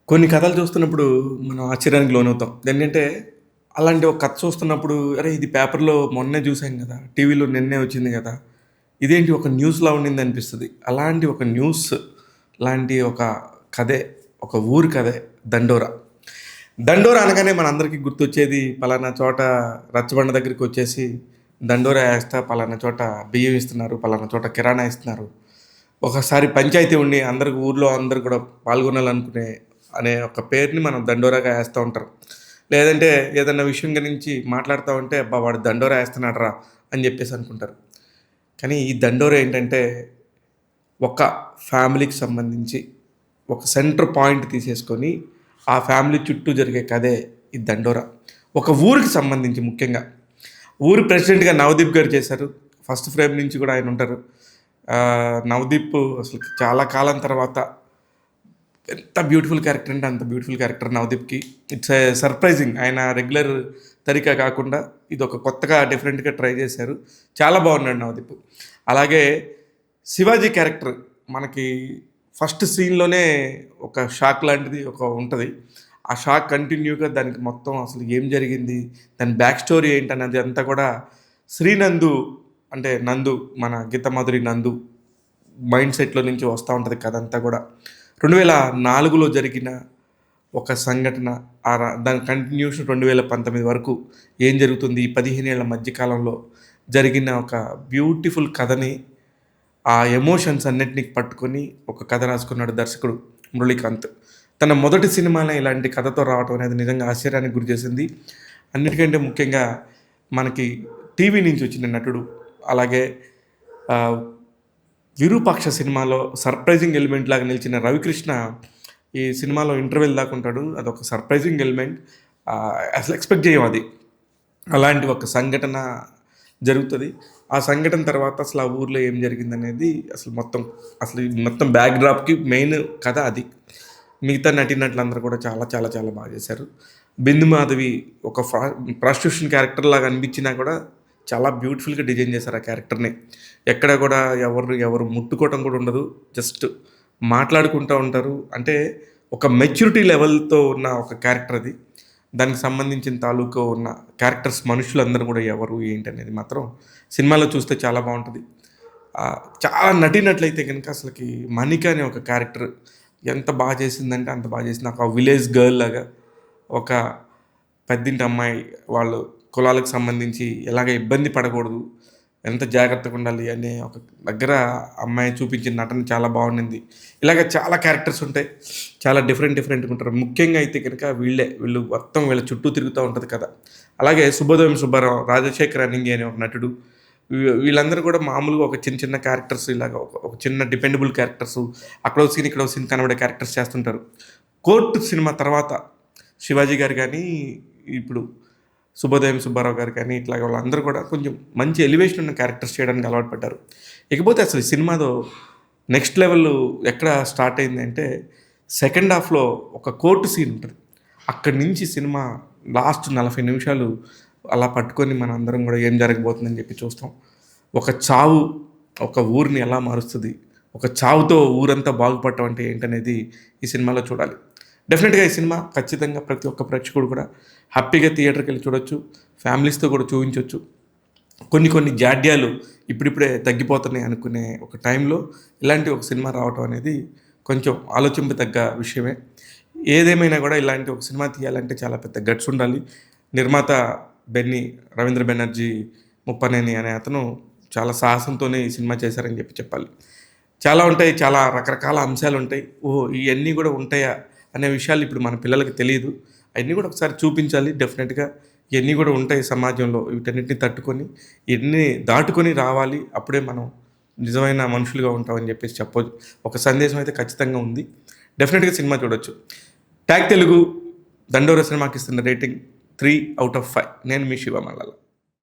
కొన్ని కథలు చూస్తున్నప్పుడు మనం ఆశ్చర్యానికి లోనవుతాం. ఏంటంటే, అలాంటి ఒక కథ చూస్తున్నప్పుడు, అరే! ఇది పేపర్‌లో మొన్నే చూసాం గదా! టీవీలో నిన్నే వచ్చింది గదా! ఇదేంటి ఒక న్యూస్‌లా ఉండిందనిపిస్తది. అలాంటి ఒక న్యూస్ లాంటి ఒక కథే, ఒక ఊరి కథే 'దండోర'. 'దండోర' అనగానే మనందరికీ గుర్తొచ్చేది పలానా చోట రచ్చబండ దగ్గరికొచ్చేసి దండోరా ఏస్తా, పలానా చోట బియ్యం ఇస్తున్నారు, పలానా చోట కిరాణా ఇస్తున్నారు. ఒకసారి పంచాయతీ ఉండి అందరికి ఊర్లో అందరూ కూడా పాల్గొనాలనుకునే అనే ఒక పేరుని మనం దండోరాగా ఏస్తా ఉంటారు. లేదంటే ఏదన్నా విషయం గురించి మాట్లాడుతా ఉంటే, అబ్బా! వాడు దండోరా ఏస్తున్నాడురా అని జెప్పేసి అనుకుంటారు. కానీ ఈ దండోరా ఏంటంటే, ఒక ఫ్యామిలీకి సంబంధించి ఒక సెంటర్ పాయింట్ తీసేసుకొని, ఆ ఫ్యామిలీ చుట్టూ జరిగే కథే ఈ దండోరా. ఒక ఊరికి సంబంధించి ముఖ్యంగా. ఊరి ప్రెసిడెంట్‌గా నవదీప్ గారు చేశారు. ఫస్ట్ ఫ్రేమ్ నుంచి కూడా ఆయన ఉంటారు. నవదీప్ అసలు చాలా కాలం తర్వాత ఎంత బ్యూటిఫుల్ క్యారెక్టర్ అంటే అంత బ్యూటిఫుల్ క్యారెక్టర్ నవదీప్‌కి. It's a surprising. ఆయన రెగ్యులర్ తరీకా కాకుండా ఇదొక కొత్తగా డిఫరెంట్‌గా ట్రై చేశారు. చాలా బాగున్నాడు నవదీప్. అలాగే శివాజీ క్యారెక్టర్ మనకి ఫస్ట్ సీన్‌లోనే ఒక షాక్ లాంటిది ఒక ఉంటది. ఆ షాక్ కంటిన్యూగా దానికి మొత్తం అసలు ఏం జరిగింది? దాని బ్యాక్ స్టోరీ ఏంటన్నది అంతా కూడా శ్రీనందు అంటే నందు మన గీతామాధురి నందు మైండ్ సెట్‌లో నుంచి వస్తా ఉంటది కథంతా గూడా. 2004లో జరిగిన ఒక సంఘటన దాని కంటిన్యూషన్ 2019 వరకు ఏం జరుగుతుంది? ఈ 15 ఏళ్ల మధ్య కాలంలో జరిగిన ఒక బ్యూటిఫుల్ కథని, ఆ ఎమోషన్స్ అన్నిటిని పట్టుకొని ఒక కథ రాసుకున్నాడు దర్శకుడు మురళీకాంత్. తన మొదటి సినిమానే ఇలాంటి కథతో రావటం అనేది నిజంగా ఆశ్చర్యానికి గురిచేసింది. అన్నిటికంటే ముఖ్యంగా మనకి టీవీ నుంచి వచ్చిన నటుడు. అలాగే ఆహ్, 'విరూపాక్ష' సినిమాలో సర్ప్రైజింగ్ ఎలిమెంట్ లాగా నిలిచిన రవికృష్ణ ఈ సినిమాలో ఇంటర్వెల్ దాకా ఉంటాడు. అదొక సర్ప్రైజింగ్ ఎలిమెంట్. అసలు ఎక్స్‌పెక్ట్ చేయం అది. అలాంటి ఒక సంఘటన జరుగుతది. ఆ సంఘటన తర్వాత అసలు ఆ ఊర్లో ఏం జరిగిందనేది అసలు ఈ మొత్తం బ్యాక్ డ్రాప్‌కి మెయిన్ కథ అది. మిగతా నటీనటులందరూ కూడా చాలా చాలా చాలా బాగా చేశారు. బిందు మాధవి ఒక ప్రాస్టిట్యూషన్ క్యారెక్టర్ లాగా అనిపించినా కూడా చాలా బ్యూటిఫుల్‌గా డిజైన్ చేశారు ఆ క్యారెక్టర్‌ని. ఎక్కడ కూడా ఎవరు ముట్టుకోవటం కూడా ఉండదు. జస్ట్ మాట్లాడుకుంటా ఉంటారు. అంటే ఒక మెచ్యూరిటీ లెవెల్‌తో ఉన్న ఒక క్యారెక్టర్ అది. దానికి సంబంధించిన తాలూకా ఉన్న క్యారెక్టర్స్ మనుషులందరూ కూడా ఎవరు ఏంటి అనేది మాత్రం సినిమాలో చూస్తే చాలా బావుంటది. చాలా నటీనటులైతే గనుక అసలకి 'మనిక' అనే ఒక క్యారెక్టర్ ఎంత బాగా చేసిందంటే అంత బాగా చేసింది. ఒక విలేజ్ గర్ల్ లాగా ఒక పెద్దింటి అమ్మాయి వాళ్ళు కులాలకు సంబంధించి ఎలాగ ఇబ్బంది పడకూడదు, ఎంత జాగ్రత్తగా ఉండాలి అనే ఒక దగ్గర అమ్మాయి చూపించిన నటన చాలా బాగుండింది. ఇలాగ చాలా క్యారెక్టర్స్ ఉంటాయి. చాలా డిఫరెంట్‌గా ఉంటారు. ముఖ్యంగా అయితే గనుక వీళ్ళు మొత్తం వీళ్ళ చుట్టూ తిరుగుతా ఉంటది కథ. అలాగే 'శుభోదయం సుబ్బారావు', 'రాజశేఖర్ అన్నింగి' అనే ఒక నటుడు. వీళ్ళందరూ కూడా మామూలుగా ఒక చిన్న చిన్న క్యారెక్టర్స్ ఇలాగ ఒక చిన్న డిపెండబుల్ క్యారెక్టర్స్ అక్కడో సీన్, ఇక్కడో సీన్ కనబడే క్యారెక్టర్స్ చేస్తుంటారు. 'కోర్ట్' సినిమా తర్వాత శివాజీ గారు గానీ, ఇప్పుడు 'శుభోదయం సుబ్బారావు' గారు కానీ ఇట్లాగ వాళ్ళందరూ కూడా కొంచెం మంచి ఎలివేషన్ ఉన్న క్యారెక్టర్స్ చేయడానికి అలవాటు పడ్డారు. ఇకపోతే అసలు ఈ సినిమాలో నెక్స్ట్ లెవెల్ ఎక్కడ స్టార్ట్ అయిందంటే, సెకండ్ హాఫ్‌లో ఒక కోర్ట్ సీన్ ఉంటది. అక్కడి నుంచి సినిమా లాస్ట్ 40 నిమిషాలు అలా పట్టుకొని మనందరం గూడా ఏం జరగబోతుందని జెప్పి చూస్తాం. ఒక చావు ఒక ఊరిని ఎలా మారుస్తది, ఒక చావుతో ఊరంతా బాగుపడటం అంటే ఏంటనేది ఈ సినిమాలో చూడాలి. డెఫినెట్‌గా ఈ సినిమా ఖచ్చితంగా ప్రతి ఒక్క ప్రేక్షకుడు కూడా హ్యాపీగా థియేటర్‌కెళ్ళి చూడొచ్చు. ఫ్యామిలీస్‌తో కూడా చూయించొచ్చు. కొన్ని జాడ్యాలు ఇప్పుడిప్పుడే తగ్గిపోతున్నాయి అనుకునే ఒక టైంలో ఇలాంటి ఒక సినిమా రావటం అనేది కొంచెం ఆలోచింపదగ్గ విషయమే. ఏదేమైనా కూడా ఇలాంటి ఒక సినిమా తీయాలంటే చాలా పెద్ద గట్స్ ఉండాలి. నిర్మాత రవీంద్ర బెనర్జీ ముప్పనేని అనే అతను చాలా సాహసంతోనే ఈ సినిమా చేశారని చెప్పాలి. చాలా ఉంటాయి. చాలా రకరకాల అంశాలుంటాయి. ఓహో! ఇయన్నీ గూడా ఉంటాయా? అనే విషయాలు ఇప్పుడు మన పిల్లలకి తెలీదు. అయన్నీ గూడా ఒకసారి చూపించాలి డెఫినెట్‌గా. ఇయన్నీ గూడా ఉంటాయి సమాజంలో. వీటన్నిటిని తట్టుకొని, ఇయన్నీ దాటుకొని రావాలి. అప్పుడే మనం నిజమైన మనుషులుగా ఉంటామని జెప్పేసి చెప్పొచ్చు. ఒక సందేశం అయితే ఖచ్చితంగా ఉంది. డెఫినెట్‌గా సినిమా చూడొచ్చు. ట్యాగ్ తెలుగు 'దండోర' సినిమాకిస్తున్న రేటింగ్ 3/5. నేను మీ శివ మల్లాల.